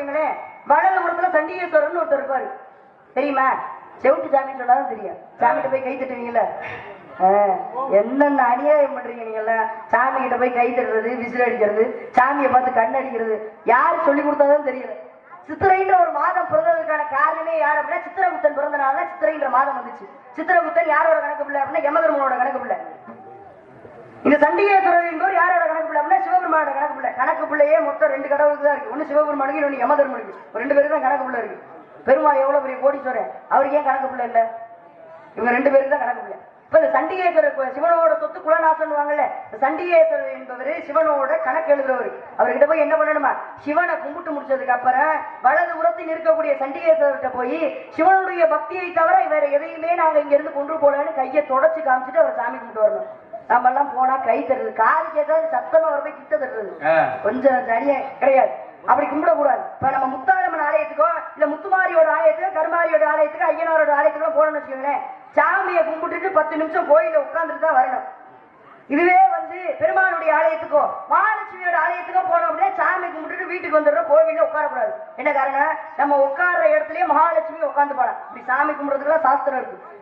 வச்சுங்களேன். வடலபுரத்துல சண்டிகேஸ்வரர்னு ஒருத்தர் இருப்பாரு, தெரியுமா? செவுட்டு சாமின்னு சொன்னாலும் தெரியும். சாமிகிட்ட போய் கை தட்டுவீங்கல்ல, என்னென்ன அநியாயம் பண்றீங்க நீங்கல்ல. சாமி கிட்ட போய் கை தட்டுறது, விசில் அடிக்கிறது, சாமியை பார்த்து கண் அடிக்கிறது, யாரு சொல்லி கொடுத்தாதான் தெரியல. சித்திரைன்ற ஒரு மாதம் பிறந்ததுக்கான காரணமே யார் அப்படின்னா, சித்திரகுப்தன் பிறந்தனால சித்திரைன்ற மாதம் வந்துச்சு. சித்திரகுப்தன் யாரோட கணக்கு பிள்ளை அப்படின்னா யமதர்மனோட கணக்கு பிள்ளை. இந்த சண்டிகேஸ்வரர் என்பவர் யாரோட கணக்கு பிள்ளை அப்படின்னா சிவபெருமானோட கணக்கு பிள்ளை. கணக்கு பிள்ளையே மொத்தம் 2 கடவுளுக்கு தான் இருக்கு. ஒன்னு சிவபெருமானுக்கு, இன்னொன்னு யமதர்மனுக்கு. 2 பேருக்கு தான் கணக்கு பிள்ளை இருக்கு. பெருமாள் எவ்வளவு பெரிய கோடீஸ்வரன், அவருக்கு ஏன் கணக்கு பிள்ளை இல்ல? இவங்க 2 பேருக்கு தான் கணக்கு பிள்ளை. இப்ப இந்த சண்டிகேஸ்வரர் சிவனோட சொத்து குலநாசன் வாங்கல. சண்டிகேஸ்வரர் என்பவர் சிவனோட கணக்கு எழுதுறவர். அவர்கிட்ட போய் என்ன பண்ணணுமா, சிவனை கும்பிட்டு முடிச்சதுக்கு அப்புறம் வலது புறத்தில் இருக்கக்கூடிய சண்டிகேஸ்வரர்கிட்ட போய் சிவனுடைய பக்தியை தவிர வேற எதையுமே நாங்க இங்க இருந்து கொண்டு போலன்னு கையை தொடச்சு காமிச்சிட்டு அவர் சாமி கும்பிட்டு வரணும். நம்ம எல்லாம் போனா கை தருது, காது கேட்டாது சத்தமா வர போய் கிட்ட தட்டுறது கொஞ்சம் தனியா கிடையாது. அப்படி கும்பிடக்கூடாது. இப்ப நம்ம முத்தாரம்மன் ஆலயத்துக்கோ இல்ல முத்துமாரியோட ஆலயத்துக்கோ கருமாரியோட ஆலயத்துக்கோ ஐயனாரோட ஆலயத்துக்கோ போனோம்னு வச்சுக்கோங்களேன், சாமியை கும்பிட்டுட்டு 10 நிமிஷம் கோயில உட்கார்ந்துட்டு தான் வரணும். இதுவே பெருமாளுடைய ஆலயத்துக்கோ மகாலட்சுமியோட ஆலயத்துக்கோ போனோம் அப்படின்னா சாமி கும்பிட்டுட்டு வீட்டுக்கு வந்துடுறோம், கோவில்ல உட்காரக்கூடாது. என்ன காரணம், நம்ம உட்கார்ற இடத்துலயே மகாலட்சுமி உட்காந்து போலாம். இப்படி சாமி கும்பிடுறதுக்குலாம் சாஸ்திரம் இருக்கு.